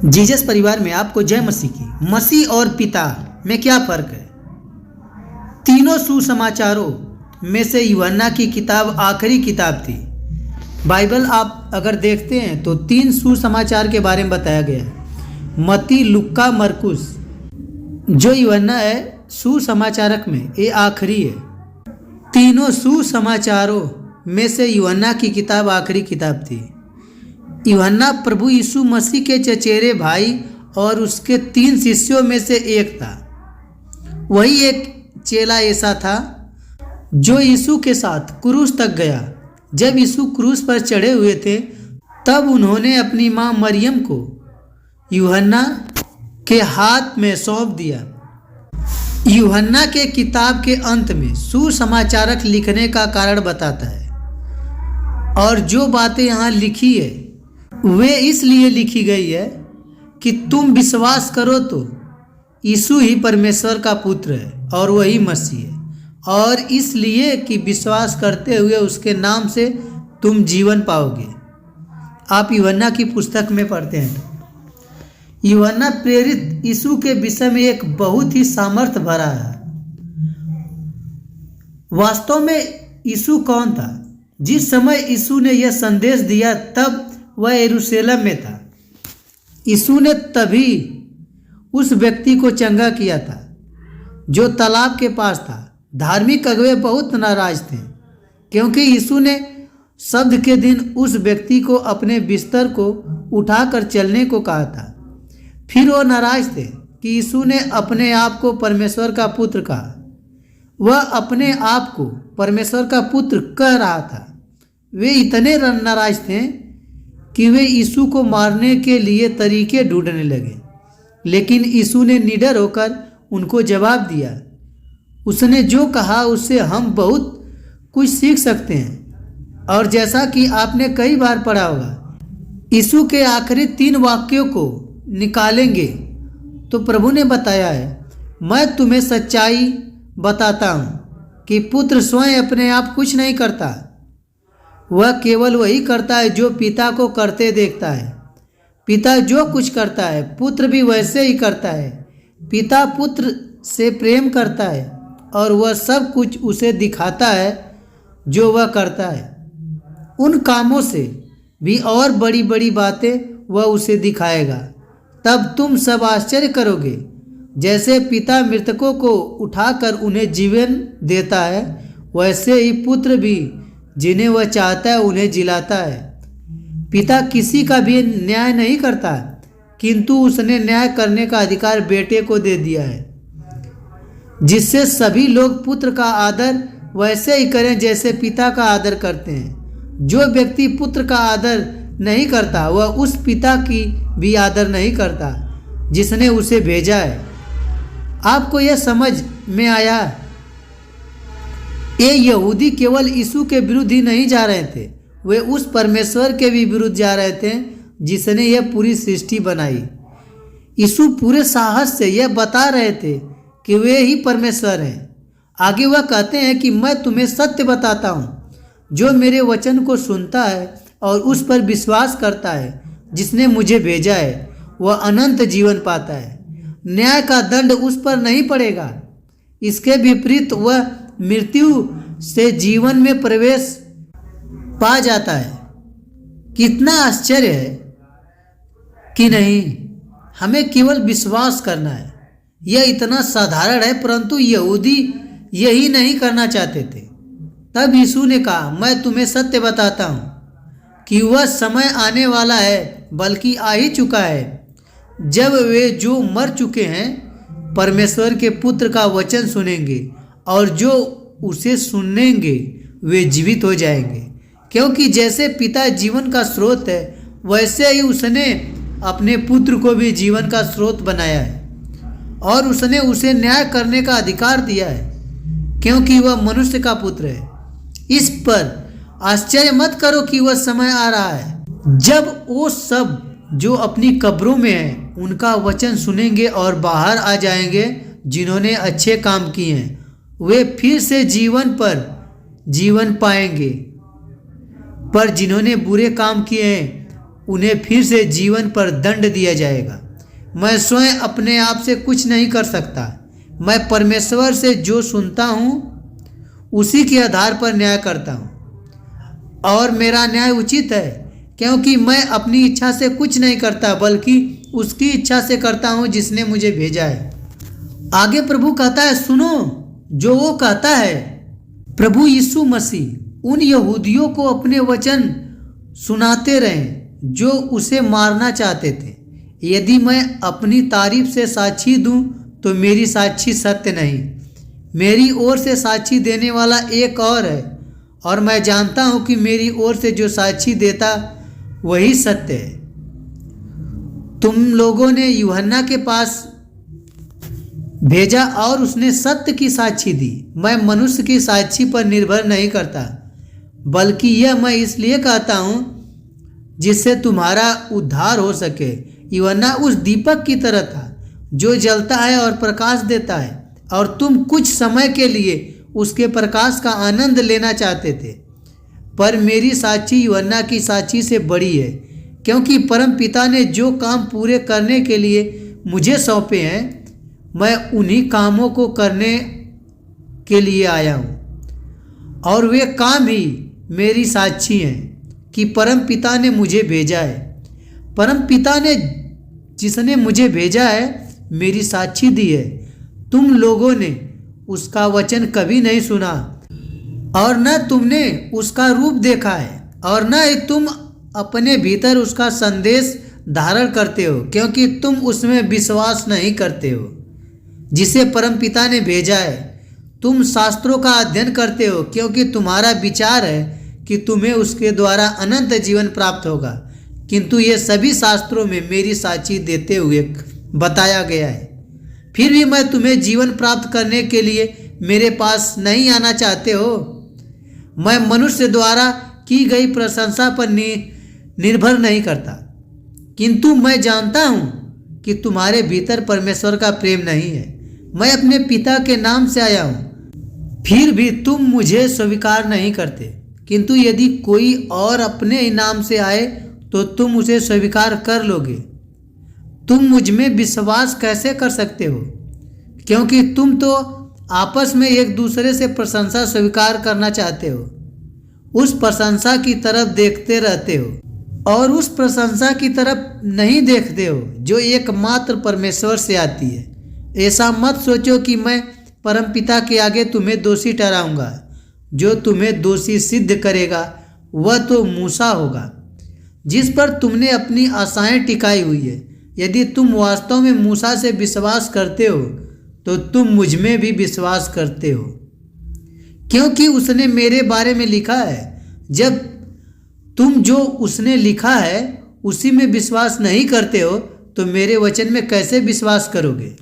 Jesus परिवार में आपको जय मसीह की। मसीह और पिता में क्या फ़र्क है? तीनों सुसमाचारों में से यूहन्ना की किताब आखिरी किताब थी। बाइबल आप अगर देखते हैं तो 3 सुसमाचार के बारे में बताया गया है, मत्ती, लुक्का, मरकुस। जो यूहन्ना है सुसमाचारक में ये आखिरी है। तीनों सुसमाचारों में से यूहन्ना की किताब आखिरी किताब थी। यूहन्ना प्रभु यीशु मसीह के चचेरे भाई और उसके 3 शिष्यों में से एक था। वही एक चेला ऐसा था जो यीशु के साथ क्रूस तक गया। जब यीशु क्रूस पर चढ़े हुए थे तब उन्होंने अपनी मां मरियम को यूहन्ना के हाथ में सौंप दिया। यूहन्ना के किताब के अंत में सुसमाचारक लिखने का कारण बताता है, और जो बातें यहाँ लिखी है वे इसलिए लिखी गई है कि तुम विश्वास करो तो यीशु ही परमेश्वर का पुत्र है और वही मसीह है, और इसलिए कि विश्वास करते हुए उसके नाम से तुम जीवन पाओगे। आप यूहन्ना की पुस्तक में पढ़ते हैं। यूहन्ना प्रेरित यीशु के विषय में एक बहुत ही सामर्थ्य भरा है। वास्तव में यीशु कौन था? जिस समय यीशु ने यह संदेश दिया तब वह यरूशलेम में था। यीशु ने तभी उस व्यक्ति को चंगा किया था जो तालाब के पास था। धार्मिक अगुवे बहुत नाराज थे क्योंकि यीशु ने शब्द के दिन उस व्यक्ति को अपने बिस्तर को उठाकर चलने को कहा था। फिर वो नाराज थे कि यीशु ने अपने आप को परमेश्वर का पुत्र कहा। वह अपने आप को परमेश्वर का पुत्र कह रहा था। वे इतने नाराज थे कि वे यीशु को मारने के लिए तरीके ढूंढने लगे, लेकिन यीशु ने निडर होकर उनको जवाब दिया। उसने जो कहा उससे हम बहुत कुछ सीख सकते हैं। और जैसा कि आपने कई बार पढ़ा होगा, यीशु के आखिरी 3 वाक्यों को निकालेंगे तो प्रभु ने बताया है, मैं तुम्हें सच्चाई बताता हूँ कि पुत्र स्वयं अपने आप कुछ नहीं करता, वह केवल वही करता है जो पिता को करते देखता है। पिता जो कुछ करता है पुत्र भी वैसे ही करता है। पिता पुत्र से प्रेम करता है और वह सब कुछ उसे दिखाता है जो वह करता है। उन कामों से भी और बड़ी बड़ी बातें वह उसे दिखाएगा। तब तुम सब आश्चर्य करोगे। जैसे पिता मृतकों को उठाकर उन्हें जीवन देता है, वैसे ही पुत्र भी जिन्हें वह चाहता है उन्हें जिलाता है। पिता किसी का भी न्याय नहीं करता, किंतु उसने न्याय करने का अधिकार बेटे को दे दिया है, जिससे सभी लोग पुत्र का आदर वैसे ही करें जैसे पिता का आदर करते हैं। जो व्यक्ति पुत्र का आदर नहीं करता वह उस पिता की भी आदर नहीं करता जिसने उसे भेजा है। आपको यह समझ में आया? ये यहूदी केवल यीशु के विरुद्ध ही नहीं जा रहे थे, वे उस परमेश्वर के भी विरुद्ध जा रहे थे जिसने यह पूरी सृष्टि बनाई। यीशु पूरे साहस से यह बता रहे थे कि वे ही परमेश्वर हैं। आगे वह कहते हैं कि मैं तुम्हें सत्य बताता हूँ, जो मेरे वचन को सुनता है और उस पर विश्वास करता है जिसने मुझे भेजा है, वह अनंत जीवन पाता है। न्याय का दंड उस पर नहीं पड़ेगा। इसके विपरीत वह मृत्यु से जीवन में प्रवेश पा जाता है। कितना आश्चर्य है कि नहीं? हमें केवल विश्वास करना है। यह इतना साधारण है, परंतु यहूदी यही नहीं करना चाहते थे। तब यीशु ने कहा, मैं तुम्हें सत्य बताता हूँ कि वह समय आने वाला है, बल्कि आ ही चुका है, जब वे जो मर चुके हैं परमेश्वर के पुत्र का वचन सुनेंगे, और जो उसे सुनेंगे वे जीवित हो जाएंगे। क्योंकि जैसे पिता जीवन का स्रोत है, वैसे ही उसने अपने पुत्र को भी जीवन का स्रोत बनाया है, और उसने उसे न्याय करने का अधिकार दिया है क्योंकि वह मनुष्य का पुत्र है। इस पर आश्चर्य मत करो कि वह समय आ रहा है जब वो सब जो अपनी कब्रों में हैं उनका वचन सुनेंगे और बाहर आ जाएंगे। जिन्होंने अच्छे काम किए हैं वे फिर से जीवन पर जीवन पाएंगे, पर जिन्होंने बुरे काम किए हैं उन्हें फिर से जीवन पर दंड दिया जाएगा। मैं स्वयं अपने आप से कुछ नहीं कर सकता। मैं परमेश्वर से जो सुनता हूँ उसी के आधार पर न्याय करता हूँ, और मेरा न्याय उचित है, क्योंकि मैं अपनी इच्छा से कुछ नहीं करता बल्कि उसकी इच्छा से करता हूँ जिसने मुझे भेजा है। आगे प्रभु कहता है, सुनो जो वो कहता है। प्रभु यीशु मसीह उन यहूदियों को अपने वचन सुनाते रहे जो उसे मारना चाहते थे। यदि मैं अपनी तारीफ से साक्षी दूं तो मेरी साक्षी सत्य नहीं। मेरी ओर से साक्षी देने वाला एक और है, और मैं जानता हूं कि मेरी ओर से जो साक्षी देता वही सत्य है। तुम लोगों ने यूहन्ना के पास भेजा और उसने सत्य की साक्षी दी। मैं मनुष्य की साक्षी पर निर्भर नहीं करता, बल्कि यह मैं इसलिए कहता हूँ जिससे तुम्हारा उद्धार हो सके। यूहन्ना उस दीपक की तरह था जो जलता है और प्रकाश देता है, और तुम कुछ समय के लिए उसके प्रकाश का आनंद लेना चाहते थे। पर मेरी साक्षी यूहन्ना की साक्षी से बड़ी है, क्योंकि परम पिता ने जो काम पूरे करने के लिए मुझे सौंपे हैं, मैं उन्हीं कामों को करने के लिए आया हूँ, और वे काम ही मेरी साक्षी हैं कि परम पिता ने मुझे भेजा है। परम पिता ने जिसने मुझे भेजा है मेरी साक्षी दी है। तुम लोगों ने उसका वचन कभी नहीं सुना, और न तुमने उसका रूप देखा है, और न तुम अपने भीतर उसका संदेश धारण करते हो, क्योंकि तुम उसमें विश्वास नहीं करते हो जिसे परम पिता ने भेजा है। तुम शास्त्रों का अध्ययन करते हो, क्योंकि तुम्हारा विचार है कि तुम्हें उसके द्वारा अनंत जीवन प्राप्त होगा, किंतु ये सभी शास्त्रों में मेरी साक्षी देते हुए बताया गया है। फिर भी मैं तुम्हें जीवन प्राप्त करने के लिए मेरे पास नहीं आना चाहते हो। मैं मनुष्य द्वारा की गई प्रशंसा पर निर्भर नहीं करता, किंतु मैं जानता हूँ कि तुम्हारे भीतर परमेश्वर का प्रेम नहीं है। मैं अपने पिता के नाम से आया हूँ, फिर भी तुम मुझे स्वीकार नहीं करते, किंतु यदि कोई और अपने ही नाम से आए तो तुम उसे स्वीकार कर लोगे। तुम मुझ में विश्वास कैसे कर सकते हो, क्योंकि तुम तो आपस में एक दूसरे से प्रशंसा स्वीकार करना चाहते हो। उस प्रशंसा की तरफ देखते रहते हो और उस प्रशंसा की तरफ नहीं देखते हो जो एकमात्र परमेश्वर से आती है। ऐसा मत सोचो कि मैं परमपिता के आगे तुम्हें दोषी ठहराऊंगा। जो तुम्हें दोषी सिद्ध करेगा वह तो मूसा होगा, जिस पर तुमने अपनी आशाएं टिकाई हुई है। यदि तुम वास्तव में मूसा से विश्वास करते हो तो तुम मुझ में भी विश्वास करते हो, क्योंकि उसने मेरे बारे में लिखा है। जब तुम जो उसने लिखा है उसी में विश्वास नहीं करते हो तो मेरे वचन में कैसे विश्वास करोगे।